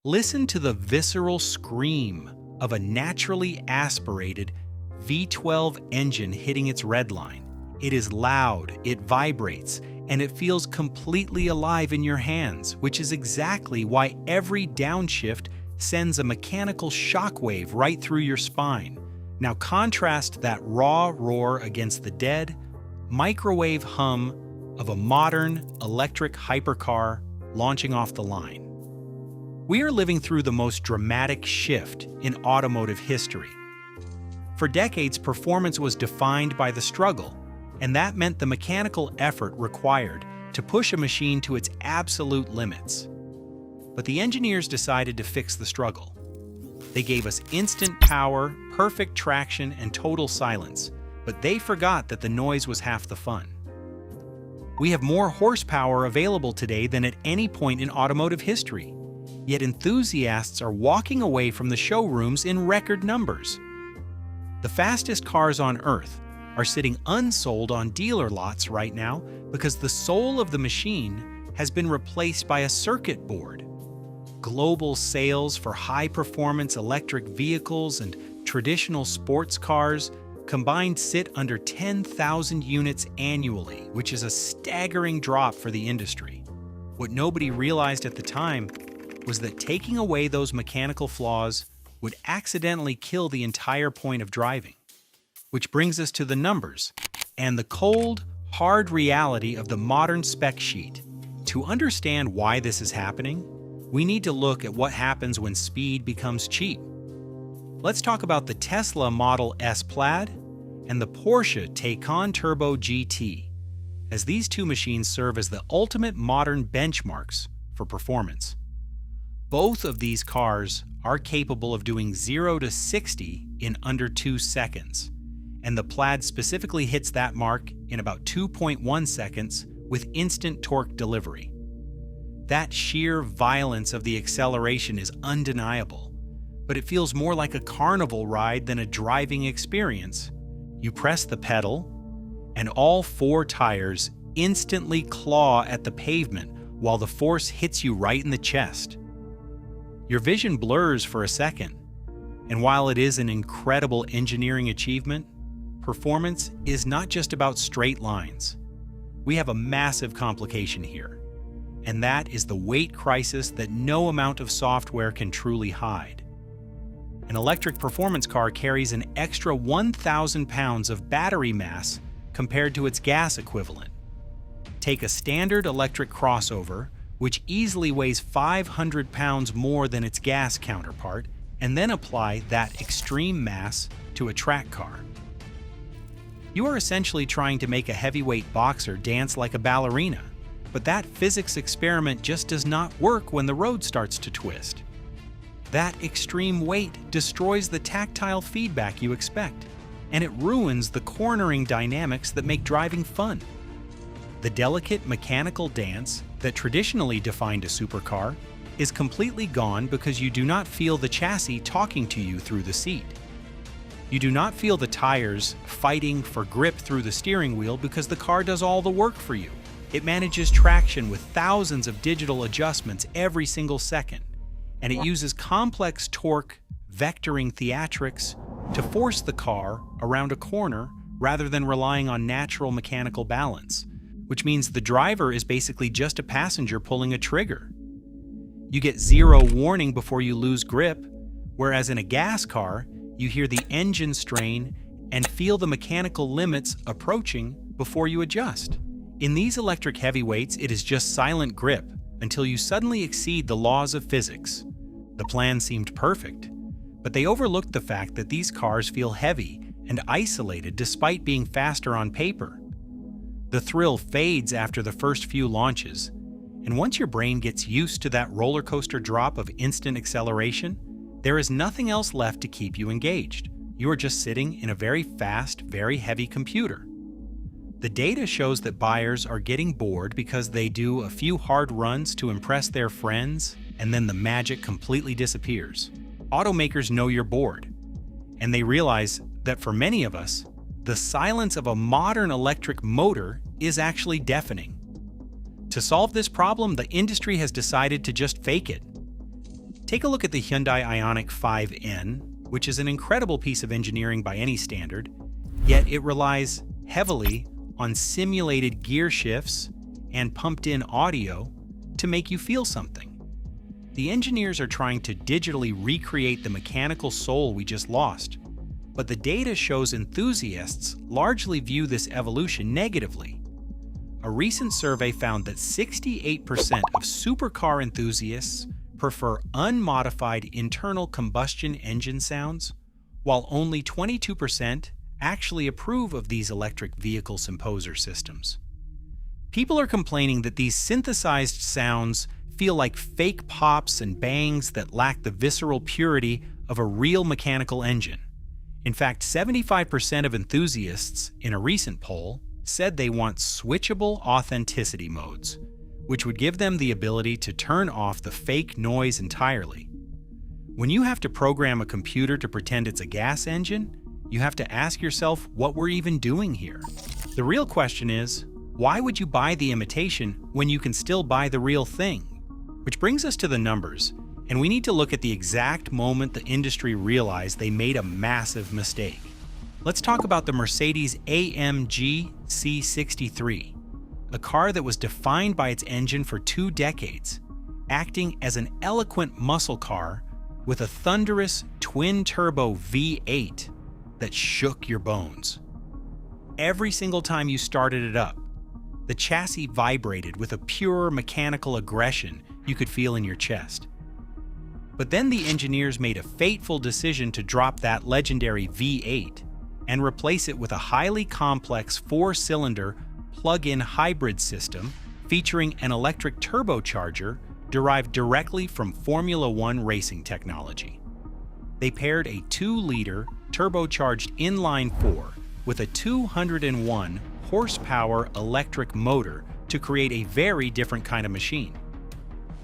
Listen to the visceral scream of a naturally aspirated V12 engine hitting its redline. It is loud, it vibrates, and it feels completely alive in your hands, which is exactly why every downshift sends a mechanical shockwave right through your spine. Now contrast that raw roar against the dead, microwave hum of a modern electric hypercar launching off the line. We are living through the most dramatic shift in automotive history. For decades, performance was defined by the struggle, and that meant the mechanical effort required to push a machine to its absolute limits. But the engineers decided to fix the struggle. They gave us instant power, perfect traction, and total silence, but they forgot that the noise was half the fun. We have more horsepower available today than at any point in automotive history, yet enthusiasts are walking away from the showrooms in record numbers. The fastest cars on Earth are sitting unsold on dealer lots right now because the soul of the machine has been replaced by a circuit board. Global sales for high-performance electric vehicles and traditional sports cars combined sit under 10,000 units annually, which is a staggering drop for the industry. What nobody realized at the time was that taking away those mechanical flaws would accidentally kill the entire point of driving. Which brings us to the numbers and the cold, hard reality of the modern spec sheet. To understand why this is happening, we need to look at what happens when speed becomes cheap. Let's talk about the Tesla Model S Plaid and the Porsche Taycan Turbo GT, as these two machines serve as the ultimate modern benchmarks for performance. Both of these cars are capable of doing 0 to 60 in under 2 seconds, and the Plaid specifically hits that mark in about 2.1 seconds with instant torque delivery. That sheer violence of the acceleration is undeniable, but it feels more like a carnival ride than a driving experience. You press the pedal, and all 4 tires instantly claw at the pavement while the force hits you right in the chest. Your vision blurs for a second, and while it is an incredible engineering achievement, performance is not just about straight lines. We have a massive complication here, and that is the weight crisis that no amount of software can truly hide. An electric performance car carries an extra 1,000 pounds of battery mass compared to its gas equivalent. Take a standard electric crossover, which easily weighs 500 pounds more than its gas counterpart, and then apply that extreme mass to a track car. You are essentially trying to make a heavyweight boxer dance like a ballerina, but that physics experiment just does not work when the road starts to twist. That extreme weight destroys the tactile feedback you expect, and it ruins the cornering dynamics that make driving fun. The delicate mechanical dance that traditionally defined a supercar is completely gone because you do not feel the chassis talking to you through the seat. You do not feel the tires fighting for grip through the steering wheel because the car does all the work for you. It manages traction with thousands of digital adjustments every single second, and it uses complex torque vectoring theatrics to force the car around a corner rather than relying on natural mechanical balance, which means the driver is basically just a passenger pulling a trigger. You get zero warning before you lose grip, whereas in a gas car, you hear the engine strain and feel the mechanical limits approaching before you adjust. In these electric heavyweights, it is just silent grip until you suddenly exceed the laws of physics. The plan seemed perfect, but they overlooked the fact that these cars feel heavy and isolated despite being faster on paper. The thrill fades after the first few launches, and once your brain gets used to that roller coaster drop of instant acceleration, there is nothing else left to keep you engaged. You are just sitting in a very fast, very heavy computer. The data shows that buyers are getting bored because they do a few hard runs to impress their friends, and then the magic completely disappears. Automakers know you're bored, and they realize that for many of us, the silence of a modern electric motor is actually deafening. To solve this problem, the industry has decided to just fake it. Take a look at the Hyundai Ioniq 5N, which is an incredible piece of engineering by any standard, yet it relies heavily on simulated gear shifts and pumped-in audio to make you feel something. The engineers are trying to digitally recreate the mechanical soul we just lost, but the data shows enthusiasts largely view this evolution negatively. A recent survey found that 68% of supercar enthusiasts prefer unmodified internal combustion engine sounds, while only 22% actually approve of these electric vehicle composer systems. People are complaining that these synthesized sounds feel like fake pops and bangs that lack the visceral purity of a real mechanical engine. In fact, 75% of enthusiasts in a recent poll said they want switchable authenticity modes, which would give them the ability to turn off the fake noise entirely. When you have to program a computer to pretend it's a gas engine, you have to ask yourself what we're even doing here. The real question is, why would you buy the imitation when you can still buy the real thing? Which brings us to the numbers, and we need to look at the exact moment the industry realized they made a massive mistake. Let's talk about the Mercedes AMG C63, a car that was defined by its engine for 2 decades, acting as an eloquent muscle car with a thunderous twin-turbo V8 that shook your bones. Every single time you started it up, the chassis vibrated with a pure mechanical aggression you could feel in your chest. But then the engineers made a fateful decision to drop that legendary V8 and replace it with a highly complex 4-cylinder plug-in hybrid system featuring an electric turbocharger derived directly from Formula One racing technology. They paired a 2-liter turbocharged inline-4 with a 201 horsepower electric motor to create a very different kind of machine.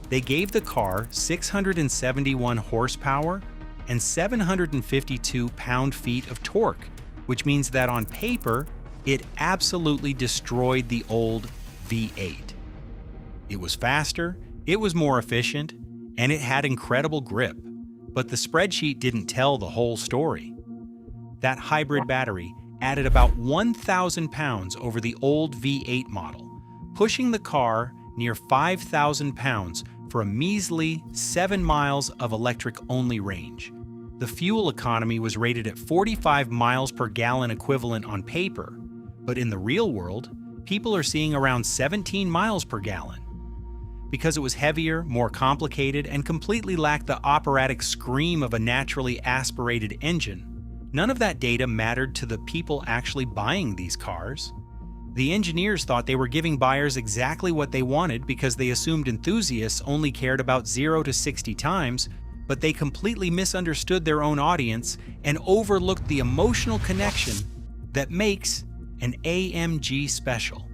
They gave the car 671 horsepower and 752 pound-feet of torque, which means that on paper, it absolutely destroyed the old V8. It was faster, it was more efficient, and it had incredible grip, but the spreadsheet didn't tell the whole story. That hybrid battery added about 1,000 pounds over the old V8 model, pushing the car near 5,000 pounds for a measly 7 miles of electric-only range. The fuel economy was rated at 45 miles per gallon equivalent on paper, but in the real world, people are seeing around 17 miles per gallon. Because it was heavier, more complicated, and completely lacked the operatic scream of a naturally aspirated engine, none of that data mattered to the people actually buying these cars. The engineers thought they were giving buyers exactly what they wanted because they assumed enthusiasts only cared about 0 to 60 times, but they completely misunderstood their own audience and overlooked the emotional connection that makes an AMG special.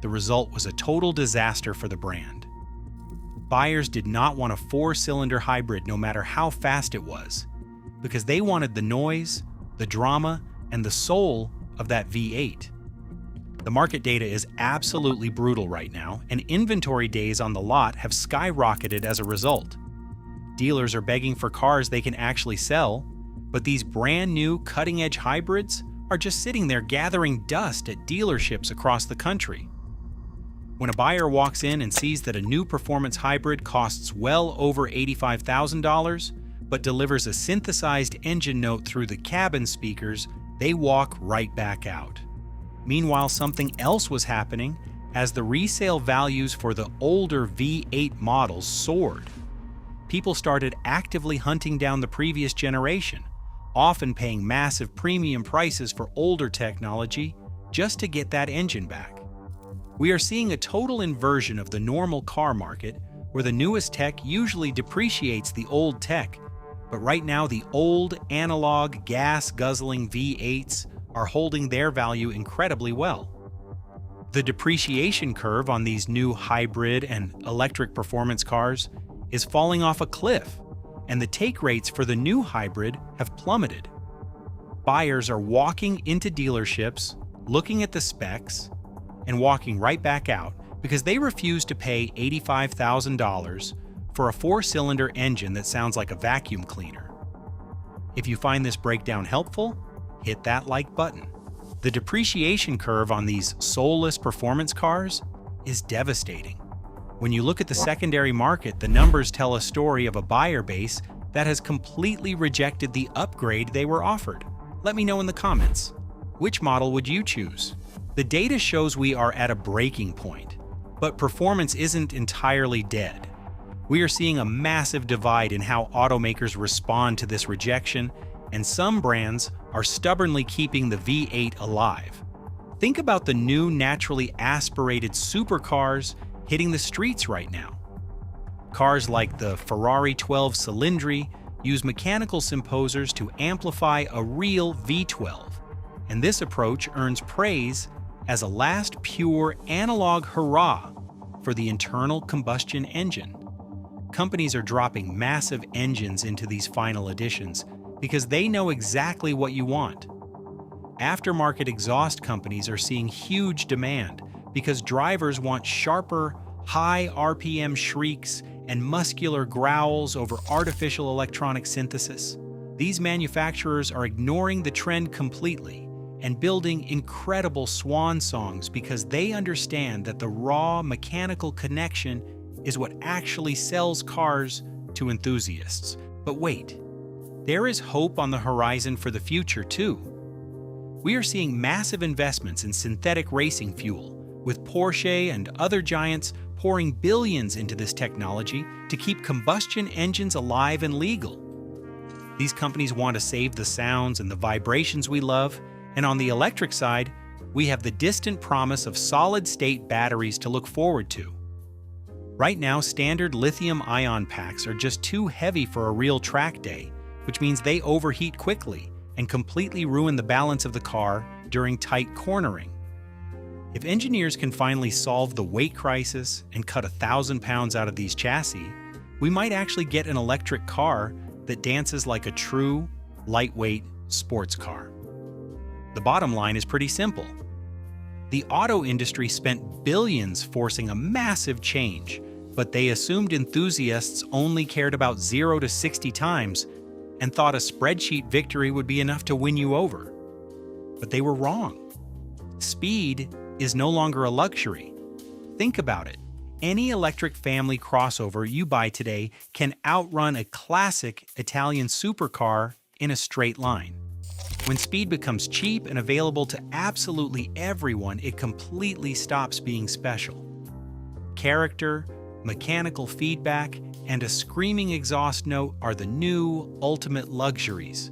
The result was a total disaster for the brand. Buyers did not want a 4-cylinder hybrid no matter how fast it was, because they wanted the noise, the drama, and the soul of that V8. The market data is absolutely brutal right now, and inventory days on the lot have skyrocketed as a result. Dealers are begging for cars they can actually sell, but these brand new cutting-edge hybrids are just sitting there gathering dust at dealerships across the country. When a buyer walks in and sees that a new performance hybrid costs well over $85,000, but delivers a synthesized engine note through the cabin speakers, they walk right back out. Meanwhile, something else was happening as the resale values for the older V8 models soared. People started actively hunting down the previous generation, often paying massive premium prices for older technology just to get that engine back. We are seeing a total inversion of the normal car market, where the newest tech usually depreciates the old tech, but right now the old analog gas-guzzling V8s are holding their value incredibly well. The depreciation curve on these new hybrid and electric performance cars is falling off a cliff, and the take rates for the new hybrid have plummeted. Buyers are walking into dealerships, looking at the specs, and walking right back out because they refuse to pay $85,000 for a 4-cylinder engine that sounds like a vacuum cleaner. If you find this breakdown helpful, hit that like button. The depreciation curve on these soulless performance cars is devastating. When you look at the secondary market, the numbers tell a story of a buyer base that has completely rejected the upgrade they were offered. Let me know in the comments. Which model would you choose? The data shows we are at a breaking point, but performance isn't entirely dead. We are seeing a massive divide in how automakers respond to this rejection, and some brands are stubbornly keeping the V8 alive. Think about the new naturally aspirated supercars hitting the streets right now. Cars like the Ferrari 12 Cilindri use mechanical symposers to amplify a real V12, and this approach earns praise as a last pure analog hurrah for the internal combustion engine. Companies are dropping massive engines into these final editions because they know exactly what you want. Aftermarket exhaust companies are seeing huge demand because drivers want sharper, high RPM shrieks and muscular growls over artificial electronic synthesis. These manufacturers are ignoring the trend completely and building incredible swan songs because they understand that the raw mechanical connection is what actually sells cars to enthusiasts. But wait, there is hope on the horizon for the future too. We are seeing massive investments in synthetic racing fuel, with Porsche and other giants pouring billions into this technology to keep combustion engines alive and legal. These companies want to save the sounds and the vibrations we love, and on the electric side, we have the distant promise of solid-state batteries to look forward to. Right now, standard lithium-ion packs are just too heavy for a real track day, which means they overheat quickly and completely ruin the balance of the car during tight cornering. If engineers can finally solve the weight crisis and cut 1,000 pounds out of these chassis, we might actually get an electric car that dances like a true, lightweight sports car. The bottom line is pretty simple. The auto industry spent billions forcing a massive change, but they assumed enthusiasts only cared about 0 to 60 times and thought a spreadsheet victory would be enough to win you over. But they were wrong. Speed is no longer a luxury. Think about it. Any electric family crossover you buy today can outrun a classic Italian supercar in a straight line. When speed becomes cheap and available to absolutely everyone, it completely stops being special. Character, mechanical feedback, and a screaming exhaust note are the new ultimate luxuries.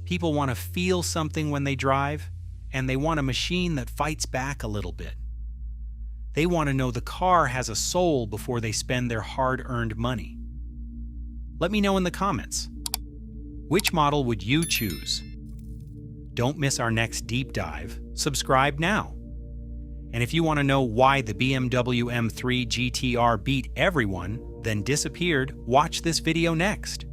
People want to feel something when they drive, and they want a machine that fights back a little bit. They want to know the car has a soul before they spend their hard-earned money. Let me know in the comments. Which model would you choose? Don't miss our next deep dive. Subscribe now. And if you want to know why the BMW M3 GTR beat everyone, then disappeared, watch this video next.